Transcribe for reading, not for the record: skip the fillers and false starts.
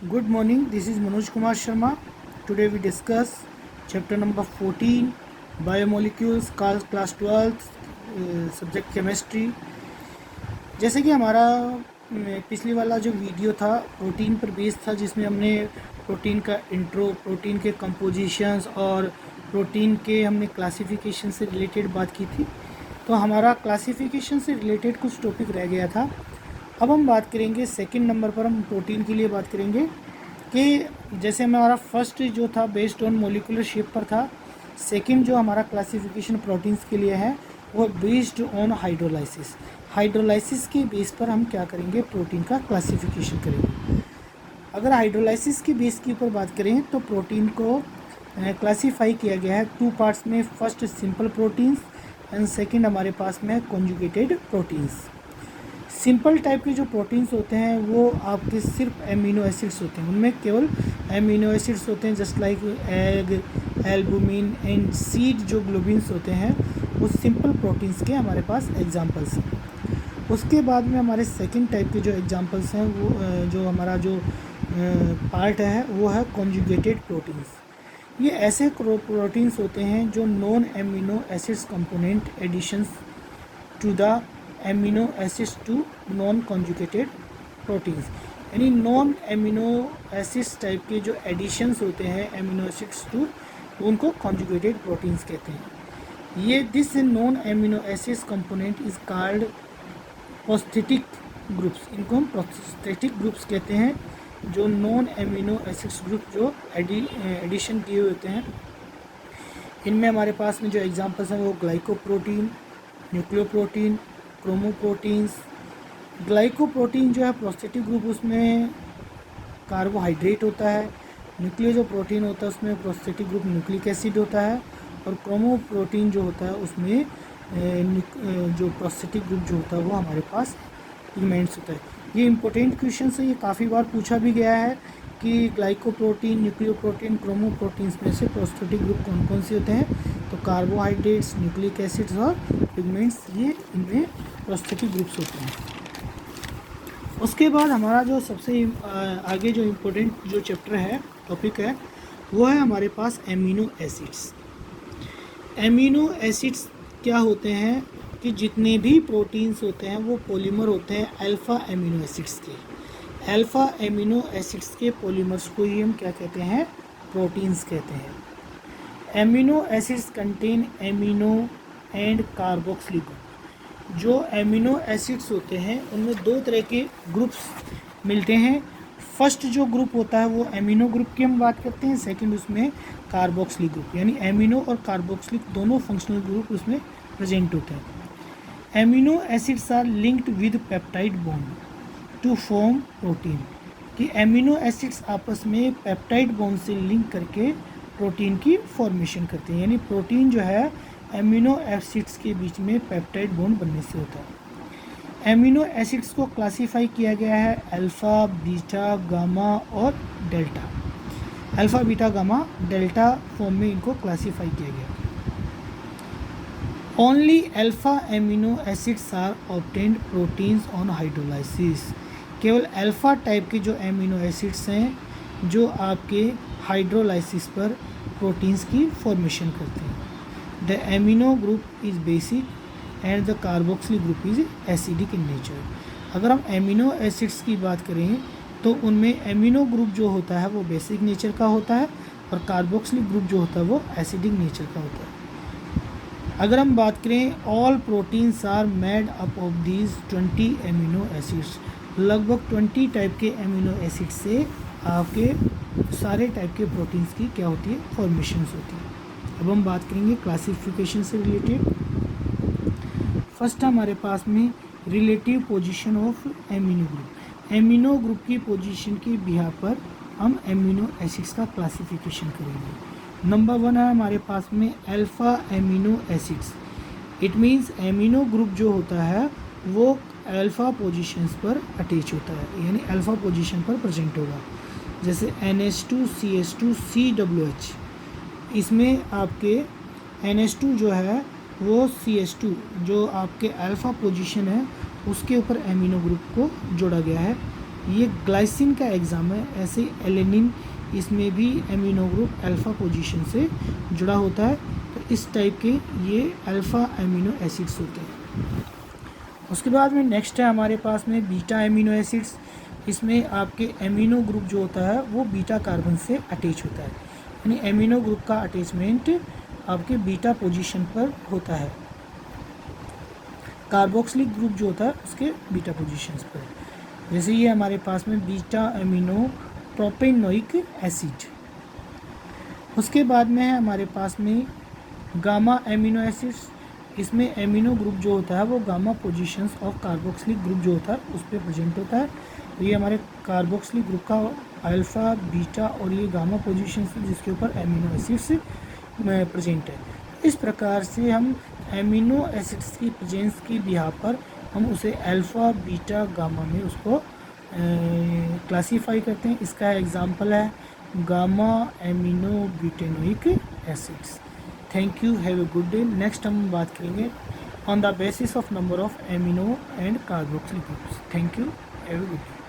Good morning, this is Manoj Kumar Sharma. Today we discuss chapter number 14 Biomolecules class 12 subject chemistry. जैसे कि हमारा पिछली वाला जो वीडियो था प्रोटीन पर बेस्ड था, जिसमें हमने प्रोटीन का इंट्रो, प्रोटीन के कंपोजिशंस और प्रोटीन के हमने क्लासिफिकेशन से रिलेटेड बात की थी। तो हमारा क्लासिफिकेशन से रिलेटेड कुछ टॉपिक रह गया था। अब हम बात करेंगे सेकंड नंबर पर, हम प्रोटीन के लिए बात करेंगे कि जैसे हमारा फर्स्ट जो था बेस्ड ऑन मोलिकुलर शेप पर था, सेकंड जो हमारा क्लासिफिकेशन प्रोटीन्स के लिए है वो बेस्ड ऑन हाइड्रोलाइसिस। हाइड्रोलाइसिस के बेस पर हम क्या करेंगे, प्रोटीन का क्लासिफिकेशन करेंगे। अगर हाइड्रोलाइसिस के बेस के ऊपर बात करें तो प्रोटीन को क्लासीफाई किया गया है टू पार्ट्स में। First simple proteins and second हमारे पास में कॉन्जुगेटेड प्रोटीन्स। सिंपल टाइप के जो प्रोटीन्स होते हैं वो आपके सिर्फ एमिनो एसिड्स होते हैं, उनमें केवल एमिनो एसिड्स होते हैं, just like egg, albumin and seed जो ग्लोबिन्स होते हैं, वो सिंपल प्रोटीन्स के हमारे पास एग्जांपल्स हैं। उसके बाद में हमारे सेकंड टाइप के जो एग्जांपल्स हैं वो जो हमारा जो पार्ट है वो है कॉन्जुगेटेड प्रोटीन्स। ये ऐसे प्रोटीन्स होते हैं जो non amino acids component additions to the amino acids to non conjugated proteins, यानी नॉन एमिनो एसिड्स टाइप के जो एडिशंस होते हैं एमिनो एसिड्स टू, उनको कॉन्जुगेटेड प्रोटीन्स कहते हैं। ये this non amino acids component is called prosthetic groups. इनको हम प्रोस्थेटिक ग्रुप्स कहते हैं, जो नॉन एमिनो एसिड्स ग्रुप जो एडिशन किए होते हैं। इनमें हमारे पास में जो एग्जांपल्स हैं वो ग्लाइकोप्रोटीन, न्यूक्लियोप्रोटीन, क्रोमोप्रोटीन्स। ग्लाइकोप्रोटीन जो है प्रोस्थेटिक ग्रुप, उसमें कार्बोहाइड्रेट होता है। न्यूक्लियो जो प्रोटीन होता है उसमें प्रोस्थेटिक ग्रुप न्यूक्लिक एसिड होता है। और क्रोमोप्रोटीन जो होता है उसमें जो प्रोस्थेटिक ग्रुप जो होता है वो हमारे पास पिगमेंट्स होता है। ये इंपॉर्टेंट क्वेश्चन है, ये काफ़ी बार पूछा भी गया है कि ग्लाइकोप्रोटीन, न्यूक्लियोप्रोटीन, क्रोमोप्रोटीन्स में से प्रोस्थेटिक ग्रुप कौन कौन से होते हैं। तो कार्बोहाइड्रेट्स, न्यूक्लिक एसिड्स और पिगमेंट्स, ये इनमें प्रोस्थेटिक ग्रुप्स होते हैं। उसके बाद हमारा जो सबसे आगे जो इम्पोर्टेंट जो चैप्टर है, टॉपिक है, वो है हमारे पास एमिनो एसिड्स। एमिनो एसिड्स क्या होते हैं कि जितने भी प्रोटीन्स होते हैं वो पॉलीमर होते हैं अल्फ़ा एमिनो एसिड्स के। अल्फ़ा एमिनो एसिड्स के पॉलीमर्स को ही हम क्या कहते हैं, प्रोटीन्स कहते हैं। Amino acids contain amino and carboxyl group. जो एमिनो एसिड्स होते हैं उनमें दो तरह के ग्रुप्स मिलते हैं। फर्स्ट जो ग्रुप होता है वो एमिनो ग्रुप की हम बात करते हैं, सेकंड उसमें कार्बोक्सिल ग्रुप, यानी एमिनो और कार्बोक्सिल दोनों फंक्शनल ग्रुप उसमें प्रेजेंट होते हैं। Amino acids are linked with peptide bond to form protein, कि एमिनो एसिड्स आपस में पेप्टाइड बॉन्ड से लिंक करके प्रोटीन की फॉर्मेशन करते हैं, यानी प्रोटीन जो है एमिनो एसिड्स के बीच में पेप्टाइड बॉन्ड बनने से होता है। एमिनो एसिड्स को क्लासीफाई किया गया है अल्फ़ा, बीटा, गामा और delta. Alpha, beta, gamma, delta form में इनको क्लासीफाई किया गया। Only alpha amino acids are obtained proteins on hydrolysis. केवल अल्फ़ा टाइप के जो एमिनो एसिड्स हैं जो आपके हाइड्रोलाइसिस पर प्रोटीन्स की फॉर्मेशन करते हैं। The amino group is basic and the carboxyl group is acidic in nature. अगर हम एमिनो एसिड्स की बात करें तो उनमें एमिनो ग्रुप जो होता है वो बेसिक नेचर का होता है और कार्बोक्सिल ग्रुप जो होता है वो एसिडिक नेचर का होता है। अगर हम बात करें all proteins are made up of these 20 amino acids. लगभग 20 टाइप के एमिनो एसिड से आपके सारे टाइप के प्रोटीन्स की क्या होती है, फॉर्मेशंस होती है। अब हम बात करेंगे क्लासिफिकेशन से रिलेटेड। फर्स्ट हमारे पास में relative position of amino group. Amino group की पोजीशन के बिहार पर हम एमिनो एसिड्स का क्लासिफिकेशन करेंगे। नंबर 1 है हमारे पास में alpha amino acids. It means amino group जो होता है वो अल्फ़ा पोजीशंस पर अटैच होता है, यानी अल्फ़ा पोजीशन पर प्रेजेंट होगा। जैसे NH2, CH2, COOH, इसमें आपके NH2 जो है वो CH2 जो आपके अल्फ़ा पोजीशन है उसके ऊपर एमिनो ग्रुप को जोड़ा गया है। ये ग्लाइसिन का एग्जाम है। ऐसे एलेनिन, इसमें भी एमिनो ग्रुप अल्फ़ा पोजीशन से जुड़ा होता है, तो इस टाइप के ये अल्फ़ा एमिनो एसिड्स होते हैं। उसके बाद में नेक्स्ट है हमारे पास में बीटा एमिनो एसिड्स। इसमें आपके एमिनो ग्रुप जो होता है वो बीटा कार्बन से अटैच होता है, यानी एमिनो ग्रुप का अटैचमेंट आपके बीटा पोजीशन पर होता है, कार्बोक्सिलिक ग्रुप जो होता है उसके बीटा पोजीशंस पर। जैसे ये हमारे पास में बीटा एमिनो प्रोपेनोइक एसिड। उसके बाद में है हमारे पास में गामा एमिनो एसिड्स। इसमें एमिनो ग्रुप जो होता है वो gamma positions of carboxylic group जो होता है उस पर प्रेजेंट होता है। तो ये हमारे कार्बोक्सिलिक ग्रुप का अल्फ़ा, बीटा और ये गामा पोजीशंस जिसके ऊपर एमिनो एसिड्स प्रेजेंट है। इस प्रकार से हम एमिनो एसिड्स की प्रेजेंस की बिहार पर हम उसे अल्फ़ा, बीटा, गामा में उसको क्लासीफाई करते हैं। इसका एग्जांपल है gamma amino butanoic acids. Thank you, have a good day. Next हम बात करेंगे on the basis of number of amino and carboxylic groups. Thank you, have a good day.